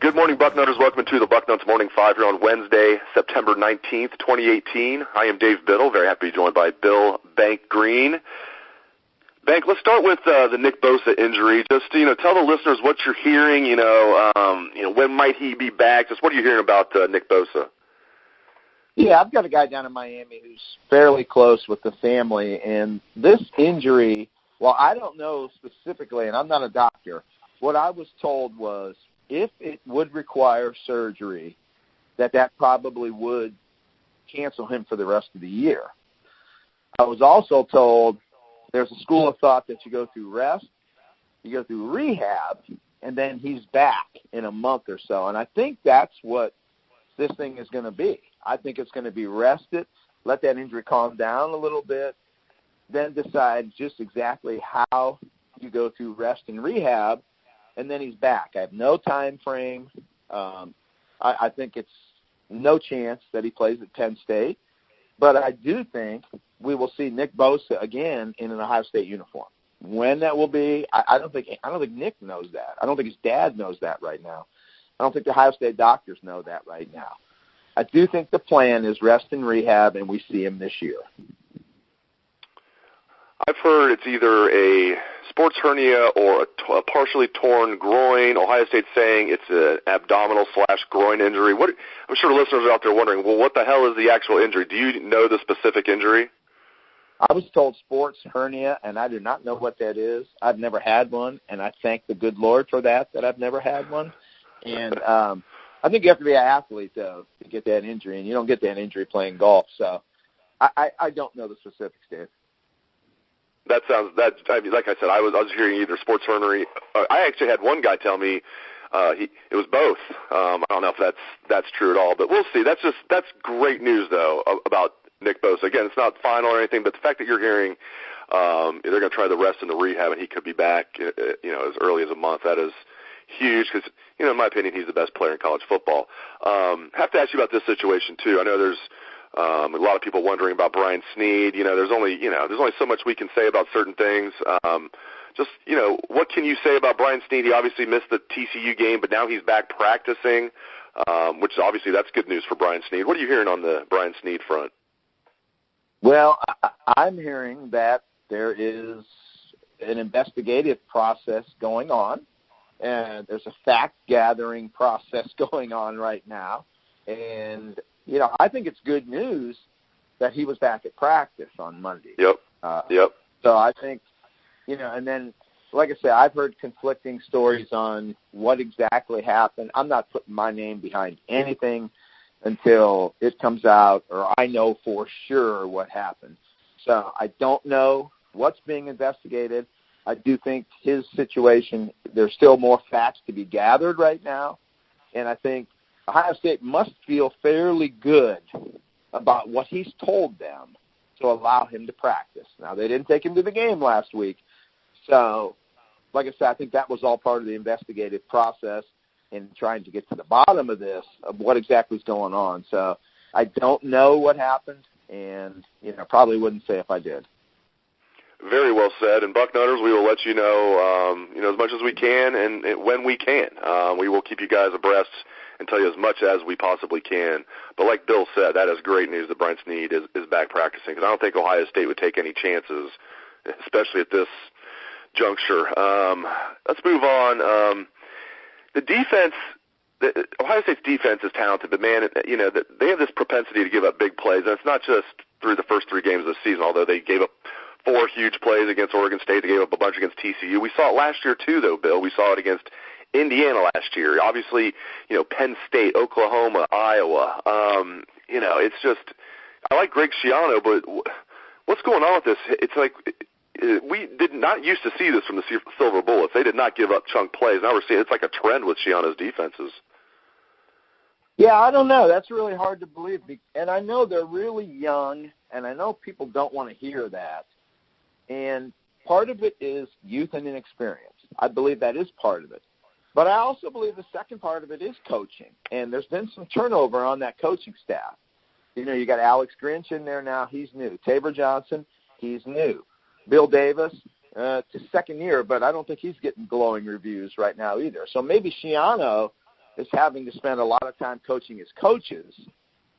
Good morning, Bucknutters. Welcome to the Bucknuts Morning 5 here on Wednesday, September 19th, 2018. I am Dave Biddle. Very happy to be joined by Bill Bank Greene. Bank, let's start with the Nick Bosa injury. Just, tell the listeners what you're hearing, when might he be back? Just what are you hearing about Nick Bosa? Yeah, I've got a guy down in Miami who's fairly close with the family, and this injury, well, I don't know specifically, and I'm not a doctor, what I was told was if it would require surgery, that probably would cancel him for the rest of the year. I was also told there's a school of thought that you go through rest, you go through rehab, and then he's back in a month or so. And I think that's what this thing is going to be. I think it's going to be rested, let that injury calm down a little bit, then decide just exactly how you go through rest and rehab, and then he's back. I have no time frame. I think it's no chance that he plays at Penn State. But I do think we will see Nick Bosa again in an Ohio State uniform. When that will be, I don't think Nick knows that. I don't think his dad knows that right now. I don't think the Ohio State doctors know that right now. I do think the plan is rest and rehab, and we see him this year. I've heard it's either a sports hernia or a partially torn groin. Ohio State's saying it's an abdominal/groin injury. I'm sure listeners are out there wondering, well, what the hell is the actual injury? Do you know the specific injury? I was told sports hernia, and I do not know what that is. I've never had one, and I thank the good Lord for that I've never had one. And I think you have to be an athlete, though, to get that injury, and you don't get that injury playing golf. So I don't know the specifics, Dave. Like I said, I was hearing either sports hernia. I actually had one guy tell me it was both. I don't know if that's true at all, but we'll see. That's great news, though, about Nick Bosa. Again, it's not final or anything, but the fact that you're hearing they're going to try the rest and the rehab and he could be back, as early as a month, that is huge because, in my opinion, he's the best player in college football. Have to ask you about this situation too. I know there's a lot of people wondering about Brian Snead. There's only so much we can say about certain things. What can you say about Brian Snead? He obviously missed the TCU game, but now he's back practicing, which obviously that's good news for Brian Snead. What are you hearing on the Brian Snead front? Well, I'm hearing that there is an investigative process going on, and there's a fact-gathering process going on right now. And, I think it's good news that he was back at practice on Monday. Yep. So I think, and then, like I said, I've heard conflicting stories on what exactly happened. I'm not putting my name behind anything until it comes out or I know for sure what happened. So I don't know what's being investigated. I do think his situation, there's still more facts to be gathered right now, and I think Ohio State must feel fairly good about what he's told them to allow him to practice. Now, they didn't take him to the game last week, so like I said, I think that was all part of the investigative process in trying to get to the bottom of this, of what exactly is going on. So I don't know what happened, and probably wouldn't say if I did. Very well said. And Bucknutters, we will let you know, as much as we can and when we can. We will keep you guys abreast and tell you as much as we possibly can. But like Bill said, that is great news that Brian Snead is back practicing, because I don't think Ohio State would take any chances, especially at this juncture. Let's move on. The defense, Ohio State's defense is talented, but, man, they have this propensity to give up big plays, and it's not just through the first 3 games of the season, although they gave up 4 huge plays against Oregon State. They gave up a bunch against TCU. We saw it last year too, though, Bill. We saw it against Indiana last year. Obviously, Penn State, Oklahoma, Iowa. It's just, I like Greg Schiano, but what's going on with this? It's like we did not used to see this from the Silver Bullets. They did not give up chunk plays. Now we're seeing it's like a trend with Schiano's defenses. Yeah, I don't know. That's really hard to believe. And I know they're really young, and I know people don't want to hear that. And part of it is youth and inexperience. I believe that is part of it. But I also believe the second part of it is coaching. And there's been some turnover on that coaching staff. You got Alex Grinch in there now. He's new. Tabor Johnson, he's new. Bill Davis, it's his second year, but I don't think he's getting glowing reviews right now either. So maybe Schiano is having to spend a lot of time coaching his coaches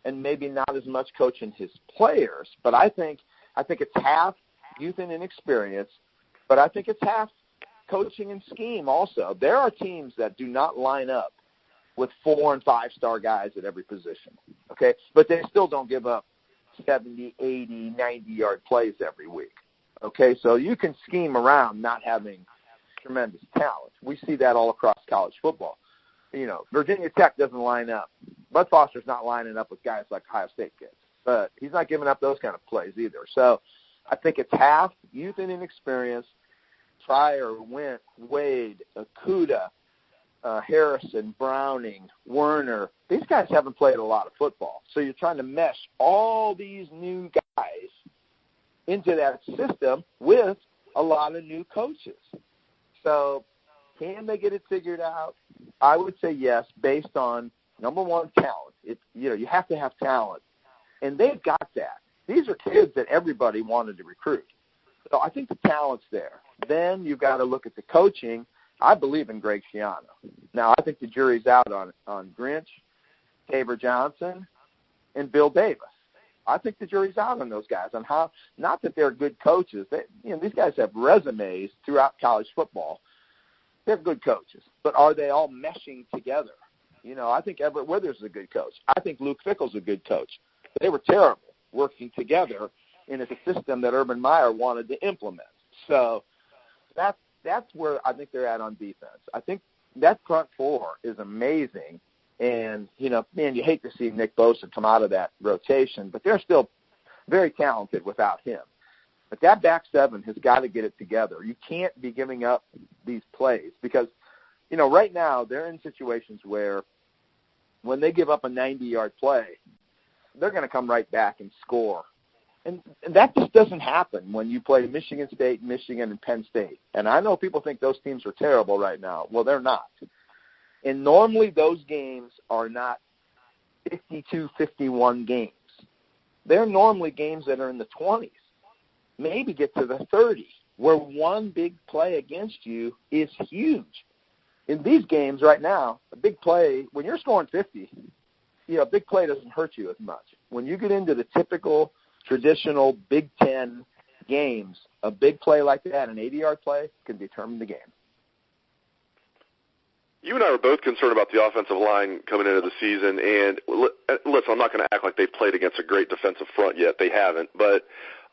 and maybe not as much coaching his players. But I think it's half youth and inexperience, but I think it's half coaching and scheme also. There are teams that do not line up with 4- and 5-star guys at every position, okay? But they still don't give up 70, 80, 90-yard plays every week, okay? So you can scheme around not having tremendous talent. We see that all across college football. You know, Virginia Tech doesn't line up. Bud Foster's not lining up with guys like Ohio State kids, but he's not giving up those kind of plays either. So I think it's half youth and inexperience. Pryor, Wentz, Wade, Okudah, Harrison, Browning, Werner. These guys haven't played a lot of football. So you're trying to mesh all these new guys into that system with a lot of new coaches. So can they get it figured out? I would say yes, based on, number one, talent. You have to have talent. And they've got that. These are kids that everybody wanted to recruit. So I think the talent's there. Then you've got to look at the coaching. I believe in Greg Schiano. Now, I think the jury's out on Grinch, Tabor Johnson, and Bill Davis. I think the jury's out on those guys on how, not that they're good coaches. These guys have resumes throughout college football. They're good coaches. But are they all meshing together? I think Everett Withers is a good coach. I think Luke Fickell's a good coach. They were terrible working together in a system that Urban Meyer wanted to implement. So that's where I think they're at on defense. I think that front four is amazing. And, you hate to see Nick Bosa come out of that rotation, but they're still very talented without him. But that back seven has got to get it together. You can't be giving up these plays because, right now they're in situations where when they give up a 90-yard play, they're going to come right back and score. And that just doesn't happen when you play Michigan State, Michigan, and Penn State. And I know people think those teams are terrible right now. Well, they're not. And normally those games are not 52-51 games. They're normally games that are in the 20s, maybe get to the 30s, where one big play against you is huge. In these games right now, a big play, when you're scoring 50, a big play doesn't hurt you as much. When you get into the typical traditional Big Ten games, a big play like that, an 80-yard play, can determine the game. You and I are both concerned about the offensive line coming into the season. And listen, I'm not going to act like they've played against a great defensive front yet. They haven't. But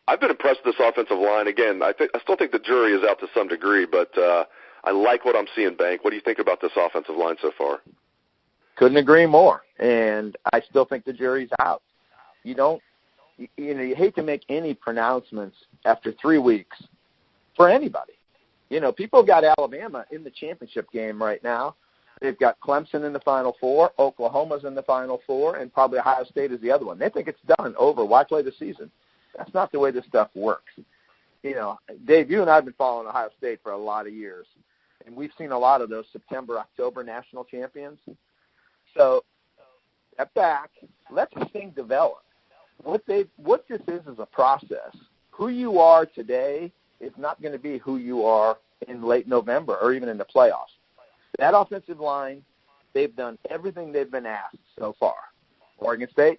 I've been impressed with this offensive line. Again, I still think the jury is out to some degree, but I like what I'm seeing, Bank. What do you think about this offensive line so far? Couldn't agree more. And I still think the jury's out. You hate to make any pronouncements after 3 weeks for anybody. People have got Alabama in the championship game right now. They've got Clemson in the Final Four, Oklahoma's in the Final Four, and probably Ohio State is the other one. They think it's done, over. Why play the season? That's not the way this stuff works. Dave, you and I have been following Ohio State for a lot of years, and we've seen a lot of those September, October national champions. So, step back. Let this thing develop. What this is a process. Who you are today is not going to be who you are in late November or even in the playoffs. That offensive line, they've done everything they've been asked so far. Oregon State,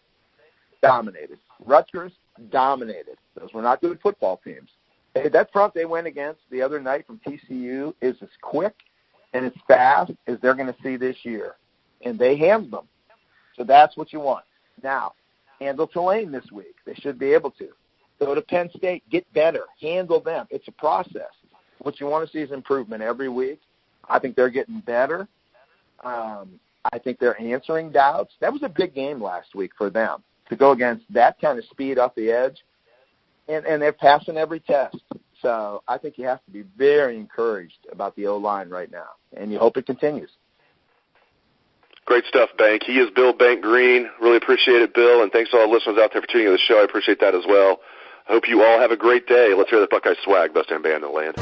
dominated. Rutgers, dominated. Those were not good football teams. That front they went against the other night from TCU is as quick and as fast as they're going to see this year. And they handled them. So that's what you want. Now, handle Tulane this week. They should be able to. Go to Penn State, get better, handle them. It's a process. What you want to see is improvement every week. I think they're getting better. I think they're answering doubts. That was a big game last week for them to go against that kind of speed off the edge. And they're passing every test. So I think you have to be very encouraged about the O-line right now, and you hope it continues. Great stuff, Bank. He is Bill Bank Greene. Really appreciate it, Bill, and thanks to all the listeners out there for tuning in to the show. I appreciate that as well. I hope you all have a great day. Let's hear the Buckeye swag, best damn band in the land.